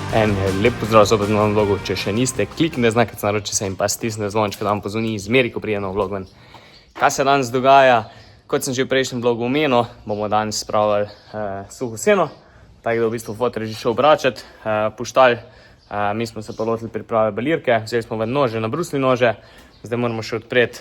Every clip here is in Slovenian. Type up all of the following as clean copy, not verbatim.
En lep pozdrav zopet v novem vlogu, če še niste, kliknite znakec naročite se in pa stisnite zvonček, da vam pozvoni zmeri, ko pride nov vlog ven. Kaj se danes dogaja? Kot sem že v prejšnjem vlogu omenil, bomo danes spravljali suho seno, tako da v bistvu fotor je že šel obračati, puštalj. Mi smo se pa lotili priprave balirke, vzeli smo ven nože, nabrusili nože, zdaj moramo še odpreti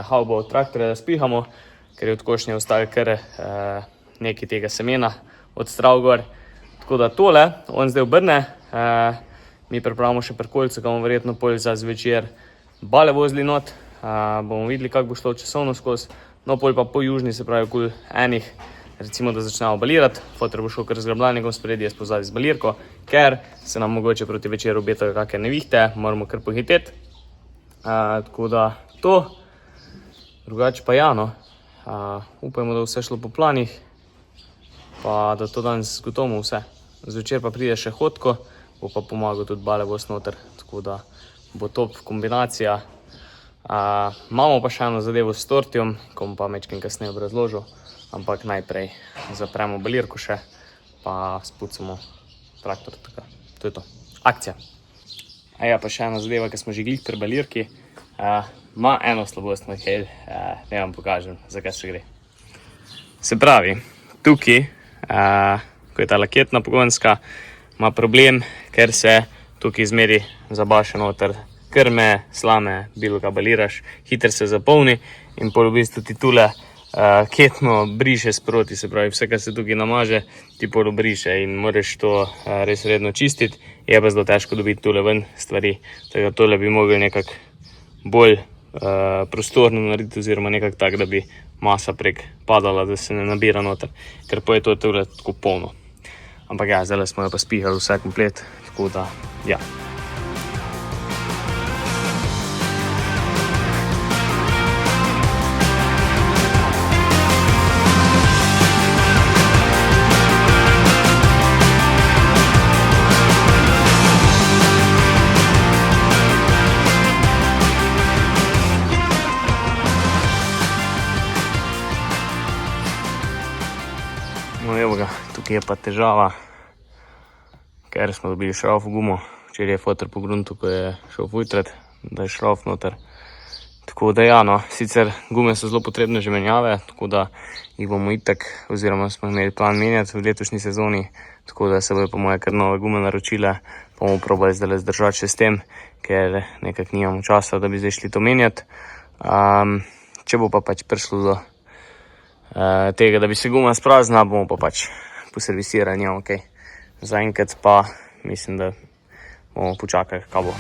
havbo od traktorja, da spihamo, ker je od košnje ostalo kar nekaj tega semena od strav gor. Tako da tole, on zdaj obrne, mi pripravimo še prkolce, ko bomo verjetno pol za zvečer bale vozili not, bomo videli, kako bo šlo časovno skozi, no pol pa po južni, se pravi okoli enih, recimo da začnemo balirati, fotor bo šel kar z grabljanjem spredi, jaz pozadnji z balirko, ker se nam mogoče proti večeru obetajo kakšne nevihte, moramo kar pohiteti, tako da to, drugače pa ja, no, upajmo, da vse šlo po planih, pa da to danes zgotovimo vse. Zvečer pa pride še Hotko, bo pa pomagal tudi bale voz noter, tako da bo top kombinacija. Imamo pa še eno zadevo s tortijom, ko bom pa mečkim kasneje obrazložil, ampak najprej zapremo balirko še, pa spucamo traktor, tako. To je to. Akcija. Pa še ena zadeva, ki smo že glih pri balirki, ima eno slabost, kaj, ne vam pokažem, za kaj se gre. Se pravi, tukaj, ko je ta laketna pogonska, ima problem, ker se tukaj izmeri zabaša noter krme, slame, bilo kaj baliraš, hitro se zapolni in pol v bistvu ti tule ketno briše sproti, se pravi vse, kar se tukaj namaže, ti pol briše in moraš to res redno čistiti, je pa zelo težko dobiti tule ven stvari, tako da tole bi mogli nekako bolj prostorno narediti oziroma nekako tak, da bi masa prek padala, da se ne nabira noter, ker pa je to tole tako polno. Ampak ja, zdaj smo jo pa spihali vse komplet, tako da ja. No evo ga, tukaj je pa težava, ker smo dobili šrauf gumo. Včeraj je fotor pogruntil, ko je šel vujtrat, da je šrauf noter. Tako da ja, no, sicer gume so zelo potrebne že menjave, tako da jih bomo itak, oziroma smo imeli plan menjati v letošnji sezoni, tako da se bojo po moje kar nove gume naročile, pa bomo probali zdaj zdržati še s tem, ker nekako nimamo časa, da bi zdaj šli to menjati. Če bo pa pač prišlo do tega, da bi se guma spraznila, bomo pa pač poservisirali, ja, ok. Zaenkrat pa mislim, da bomo počakali, kaj bo.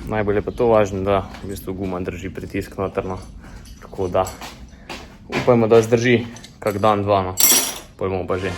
Najbolj je pa to važno, da v bistvu guma drži pritisk notrno, tako da upajmo, da zdrži kak dan, dva, no, pol bomo pa že.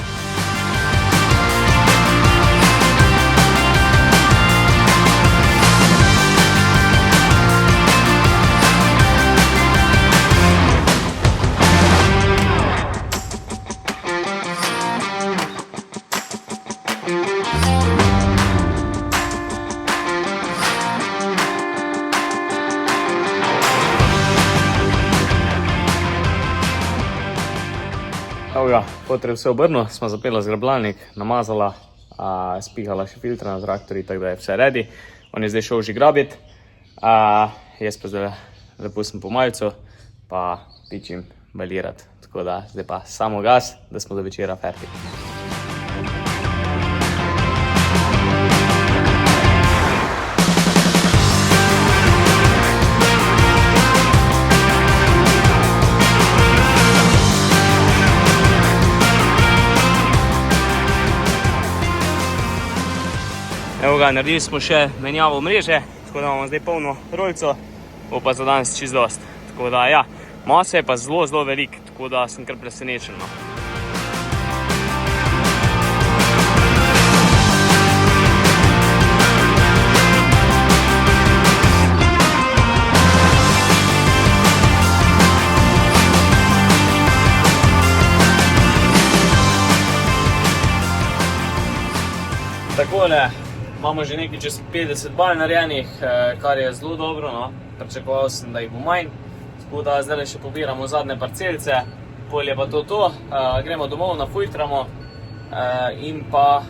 Evo ga, fotor je vse obrnil, smo zapela zgrabljalnik, namazala, spihala še filtre na traktorji, tako da je vse ready. On je zdaj šel že grabiti, jaz pa zdaj lepo sem po majico, pa pičim balirati. Tako da zdaj pa samo gas, da smo do večera fertik. Evo ga, naredili smo še menjavo mreže, tako da imamo zdaj polno rolco, bo pa za danes čist dost. Tako da ja, masa je pa zelo, zelo velik, tako da sem kar presenečen, no. Takole, imamo že nekaj čez 50 bal narejenih, kar je zelo dobro, no. Pričakoval sem, da jih bo manj. Tako da zdaj še pobiramo zadnje parcelce, Pol je pa to. Gremo domov, nafujtramo in pa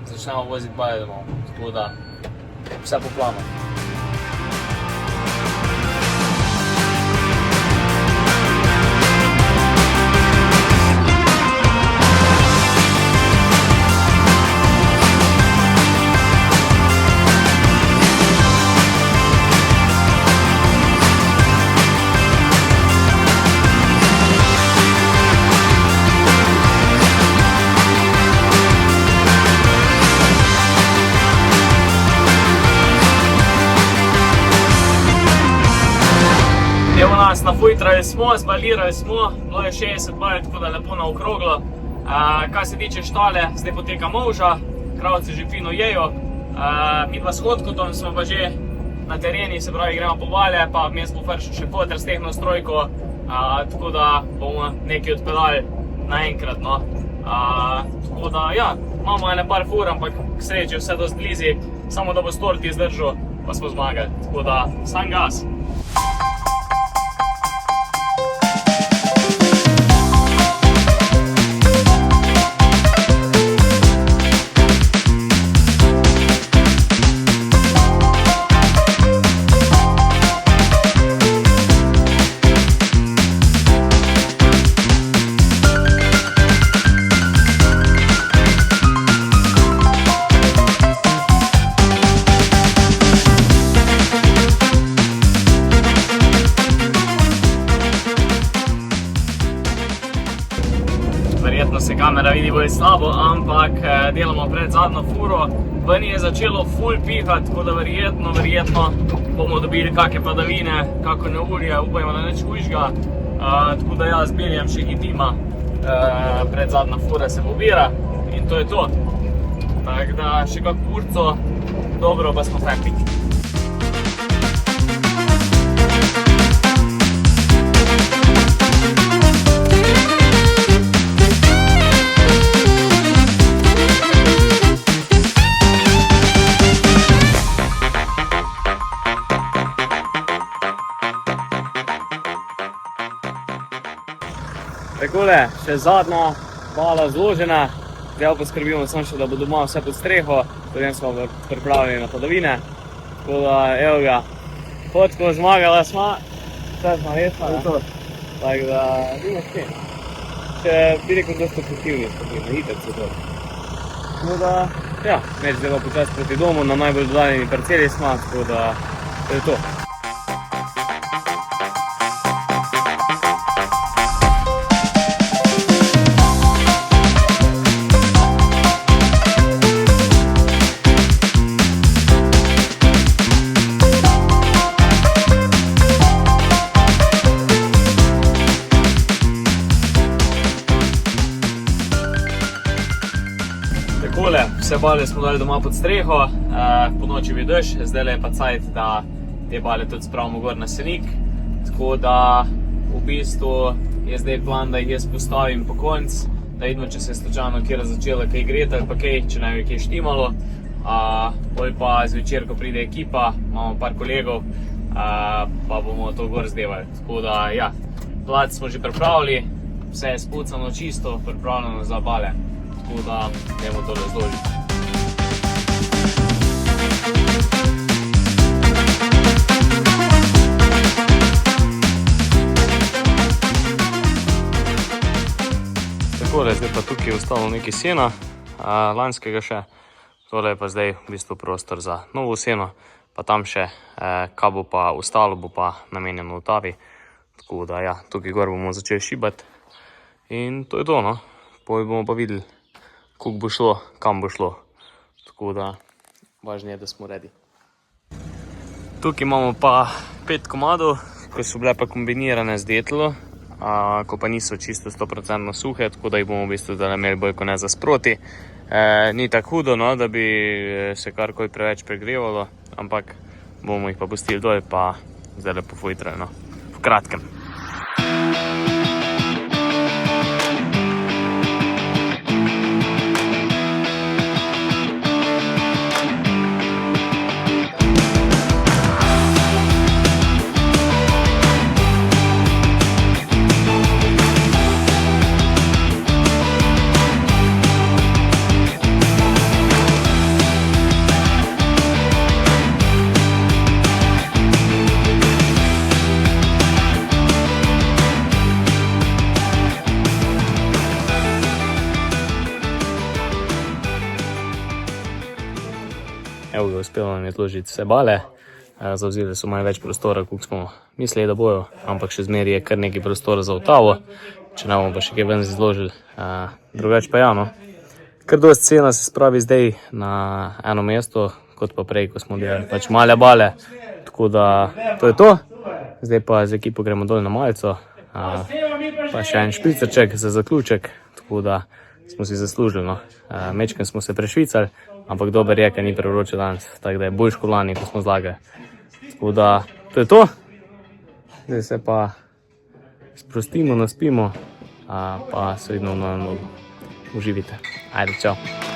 začnemo voziti baje domov. Tako da vse po planu. Evo nas, nafujtrali smo, zbalirali smo, bilo je 60 bajev, tako da lepo naokroglo. Kar se tiče štale, zdaj poteka molža, kravci že fino jejo. Midva s Hodkotom smo pa že na tereni, se pravi gremo po balje, pa vmes bo Fršo še foter s tehno strojko, tako da bomo nekaj odpeljali naenkrat, no. Tako da, ja, imamo ene par fur, ampak k sreči vse dosti blizi, samo da bo stort izdržal, pa smo zmagali, tako da sam gas. Verjetno se kamera vidi bolj slabo, ampak delamo pred zadnjo furo. Ven je začelo ful pihat, tako da verjetno bomo dobili kakšne padavine, kako neurje, upajmo da nič hujšega. Tako da ja, z Biljem še hitima, pred zadnja fura se pobira in to je to. Tako da še kak urco, dobro pa smo happy. Takole, še zadnja bala zložena, zdaj poskrbimo samo še, da bo doma vse pod streho, potem smo pripravljeni na padavine. Tako da, evo ga, Hodko, zmagala sva, vse smo resna. Tako da, vidimo s tem. Še bi rekel, dosta efektivni smo bili, na hitec je to. Tako da, ja, meč zdaj počas proti domu, na najbolj dodaljeni parceli smo, tako da, to je to. Takole, vse bale smo dali doma pod streho, po noči bi dež, zdaj je pa cajt, da te bale tudi spravimo gor na senik. Tako da v bistvu je zdaj plan, da jih jaz postavim po konc, da vidimo, če se je slučajno kjer začela kaj greti ali pa kaj, če ne bi kaj štimalo. Pol pa zvečer, ko pride ekipa, imamo par kolegov, pa bomo to gor zdevali. Tako da, ja, plac smo že pripravili, vse je spucano čisto, pripravljeno za bale. Tako da, idemo tole zložiti. Takole, zdaj pa tukaj je ostalo nekaj sena, lanskega še. Tole je pa zdaj v bistvu prostor za novo seno, pa tam še, kaj bo pa ostalo, bo pa namenjeno v tavi. Tako da, ja, tukaj gor bomo začeli šibati. In to je to, no. Potem bomo pa videli, kako bo šlo, kam bo šlo. Tako da, važno je, da smo ready. Tukaj imamo pa 5 komadov, ko so bile pa kombinirane z detlo, ko pa niso čisto 100% suhe, tako da jih bomo v bistvu zdaj imeli bolj kot ne za sproti. Ni tako hudo, no, da bi se karkoli preveč pregrevalo, ampak bomo jih pa pustili dol, pa zdaj lepo futrali, no, v kratkem. Evo ga, uspelo nam je odložiti vse bale. Zavzeli so malo več prostora, kot smo mislili, da bojo, ampak še zmeraj je kar nekaj prostora za otavo, če ne bomo pa še kaj ven izložili. Drugače pa ja, no. Kar dosti cena se spravi zdaj na eno mesto, kot pa prej, ko smo delali pač male bale. Tako da to je to. Zdaj pa z ekipo gremo dol na malico. Pa še en špricerček za zaključek, tako da smo si zaslužili, no. Mečken smo se prešvicali, ampak dober je, ker ni prevroče danes, tako da je boljš kot lani, ko smo zlagali. Tako da to je to. Zdaj se pa sprostimo, naspimo, pa se vidimo v novem vlogu. Uživite. Ajde, čau.